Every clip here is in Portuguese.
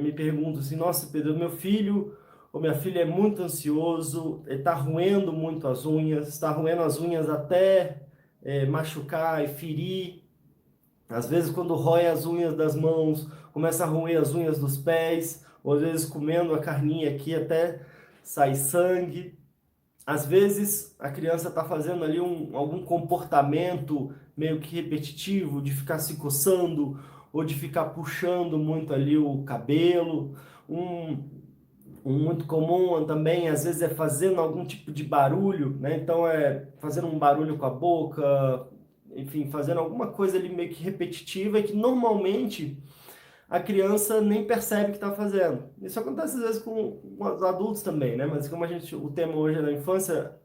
Me pergunto assim, nossa, Pedro, meu filho ou minha filha é muito ansioso, está roendo muito as unhas, está roendo as unhas até machucar e ferir. Às vezes, quando rói as unhas das mãos, começa a roer as unhas dos pés, ou às vezes comendo a carninha aqui até sai sangue. Às vezes, a criança está fazendo ali algum comportamento meio que repetitivo, de ficar se coçando, ou de ficar puxando muito ali o cabelo. Um, um muito comum também, às vezes, é fazendo algum tipo de barulho, né? Então, é fazendo um barulho com a boca, enfim, fazendo alguma coisa ali meio que repetitiva e que normalmente a criança nem percebe que está fazendo. Isso acontece às vezes com os adultos também, né? Mas como o tema hoje é da infância,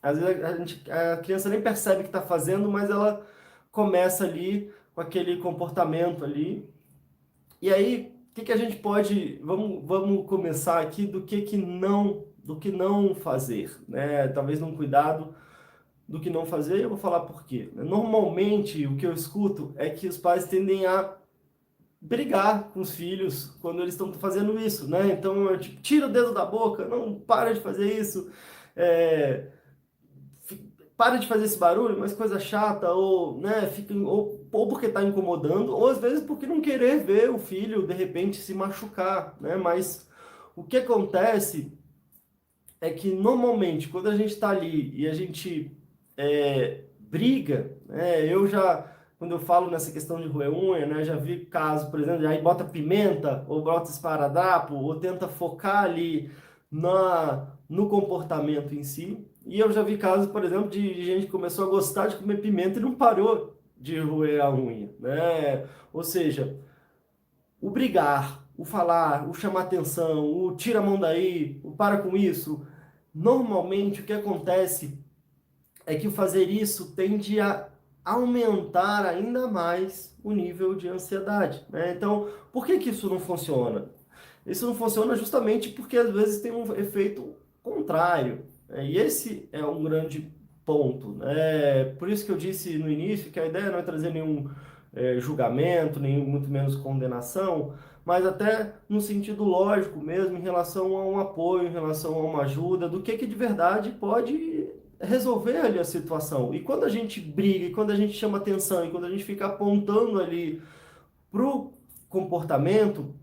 às vezes a criança nem percebe que está fazendo, mas ela começa ali com aquele comportamento ali. E aí, o que que a gente pode, vamos começar aqui do que não fazer, né? Talvez num cuidado do que não fazer, e eu vou falar por quê. Normalmente, o que eu escuto é que os pais tendem a brigar com os filhos quando eles estão fazendo isso, né? Então, tipo, tira o dedo da boca, não para de fazer isso, é, para de fazer esse barulho, mas coisa chata, ou, né, ou porque está incomodando, ou às vezes porque não querer ver o filho de repente se machucar, né? Mas o que acontece é que normalmente quando a gente está ali e a gente briga, né? Quando eu falo nessa questão de roer unha, né? Já vi casos, por exemplo, aí bota pimenta, ou bota esparadrapo, ou tenta focar ali no comportamento em si. E eu já vi casos, por exemplo, de gente que começou a gostar de comer pimenta e não parou de roer a unha, né? Ou seja, o brigar, o falar, o chamar atenção, o tira a mão daí, o para com isso. Normalmente o que acontece é que o fazer isso tende a aumentar ainda mais o nível de ansiedade, né? Então, por que que isso não funciona? Isso não funciona justamente porque às vezes tem um efeito contrário, né? E esse é um grande ponto, né? Por isso que eu disse no início que a ideia não é trazer nenhum julgamento, nem muito menos condenação, mas até no sentido lógico mesmo, em relação a um apoio, em relação a uma ajuda, do que de verdade pode resolver ali a situação. E quando a gente briga, e quando a gente chama atenção, e quando a gente fica apontando ali para o comportamento,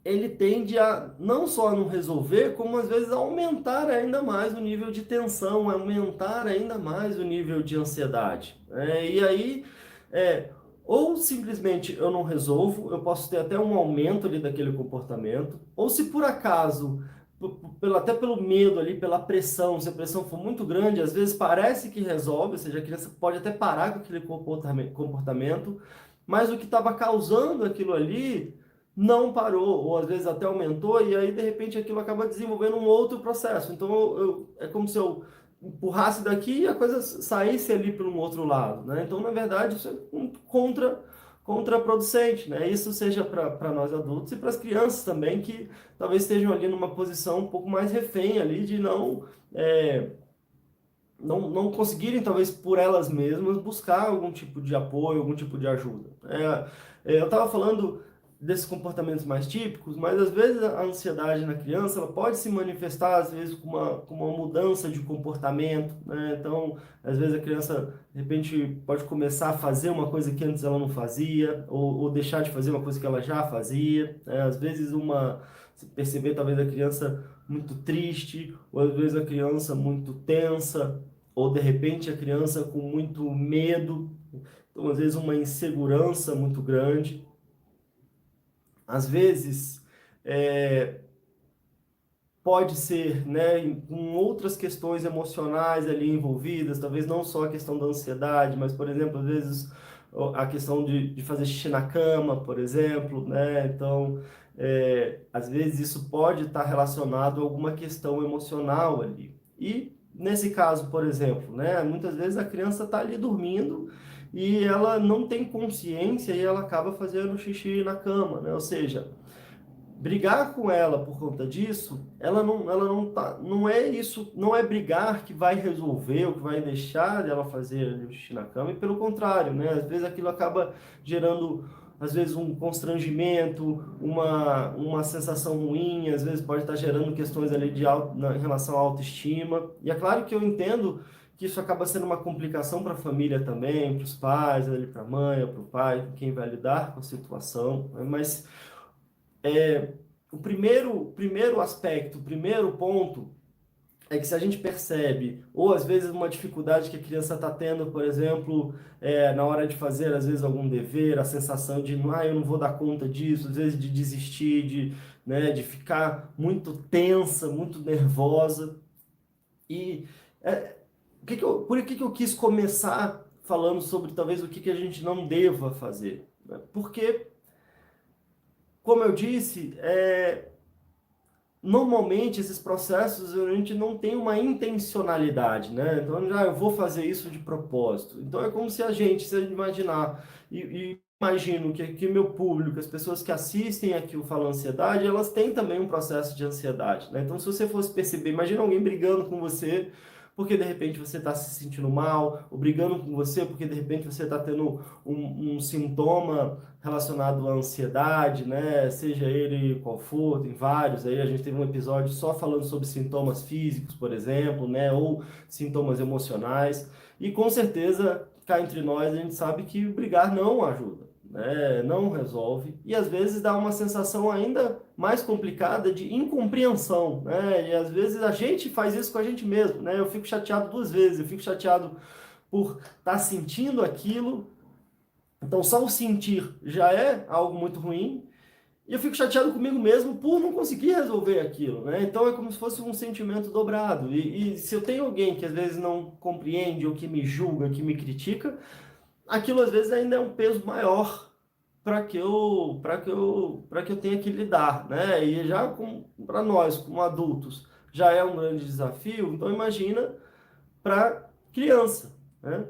ele tende a não só não resolver, como às vezes aumentar ainda mais o nível de tensão, aumentar ainda mais o nível de ansiedade. E aí, é, ou simplesmente eu não resolvo, eu posso ter até um aumento ali daquele comportamento, ou se por acaso, até pelo medo ali, pela pressão, se a pressão for muito grande, às vezes parece que resolve, ou seja, a criança pode até parar com aquele comportamento, mas o que estava causando aquilo ali não parou, ou às vezes até aumentou, e aí de repente aquilo acaba desenvolvendo um outro processo. Então é como se eu empurrasse daqui e a coisa saísse ali para um outro lado, né? Então, na verdade, isso é contraproducente, né? Isso seja para nós adultos e para as crianças também, que talvez estejam ali numa posição um pouco mais refém ali de não conseguirem, talvez por elas mesmas, buscar algum tipo de apoio, algum tipo de ajuda. Eu estava falando desses comportamentos mais típicos, mas às vezes a ansiedade na criança ela pode se manifestar, às vezes, com uma mudança de comportamento, né? Então, às vezes a criança, de repente, pode começar a fazer uma coisa que antes ela não fazia, ou deixar de fazer uma coisa que ela já fazia, né? Às vezes, se perceber talvez a criança muito triste, ou às vezes a criança muito tensa, ou de repente a criança com muito medo, então às vezes uma insegurança muito grande, às vezes é, pode ser, né, com outras questões emocionais ali envolvidas, talvez não só a questão da ansiedade, mas por exemplo, às vezes a questão de fazer xixi na cama, por exemplo, né, então às vezes isso pode estar relacionado a alguma questão emocional ali. E nesse caso, por exemplo, né, muitas vezes a criança está ali dormindo e ela não tem consciência e ela acaba fazendo xixi na cama, né? Ou seja, brigar com ela por conta disso, ela não tá, não é isso, não é brigar que vai resolver ou que vai deixar ela fazer ali o xixi na cama, e pelo contrário, né? Às vezes aquilo acaba gerando às vezes um constrangimento, uma sensação ruim, às vezes pode estar gerando questões ali em relação à autoestima. E é claro que eu entendo que isso acaba sendo uma complicação para a família também, para os pais, para a mãe, ou para o pai, quem vai lidar com a situação, né? Mas o primeiro aspecto, o primeiro ponto é que se a gente percebe, ou às vezes uma dificuldade que a criança está tendo, por exemplo, na hora de fazer às vezes algum dever, a sensação de, eu não vou dar conta disso, às vezes de desistir, de ficar muito tensa, muito nervosa. E é, por que eu quis começar falando sobre talvez o que a gente não deva fazer? Né? Porque, como eu disse, normalmente esses processos a gente não tem uma intencionalidade, né? Então, eu vou fazer isso de propósito. Então, é como se a gente imaginar, e imagino que meu público, as pessoas que assistem aqui o Fala Ansiedade, elas têm também um processo de ansiedade, né? Então, se você fosse perceber, imagina alguém brigando com você, porque de repente você está se sentindo mal, ou brigando com você porque de repente você está tendo um sintoma relacionado à ansiedade, né? Seja ele qual for, tem vários aí. A gente teve um episódio só falando sobre sintomas físicos, por exemplo, né? Ou sintomas emocionais. E com certeza, cá entre nós, a gente sabe que brigar não ajuda, né? Não resolve. E às vezes dá uma sensação ainda mais complicada de incompreensão, né? E às vezes a gente faz isso com a gente mesmo, né? Eu fico chateado duas vezes. Eu fico chateado por estar sentindo aquilo, então, só o sentir já é algo muito ruim, e eu fico chateado comigo mesmo por não conseguir resolver aquilo, né? Então, é como se fosse um sentimento dobrado. E se eu tenho alguém que às vezes não compreende, ou que me julga, que me critica, aquilo às vezes ainda é um peso maior para que eu tenha que lidar, né? E já para nós, como adultos, já é um grande desafio, então imagina para criança, né?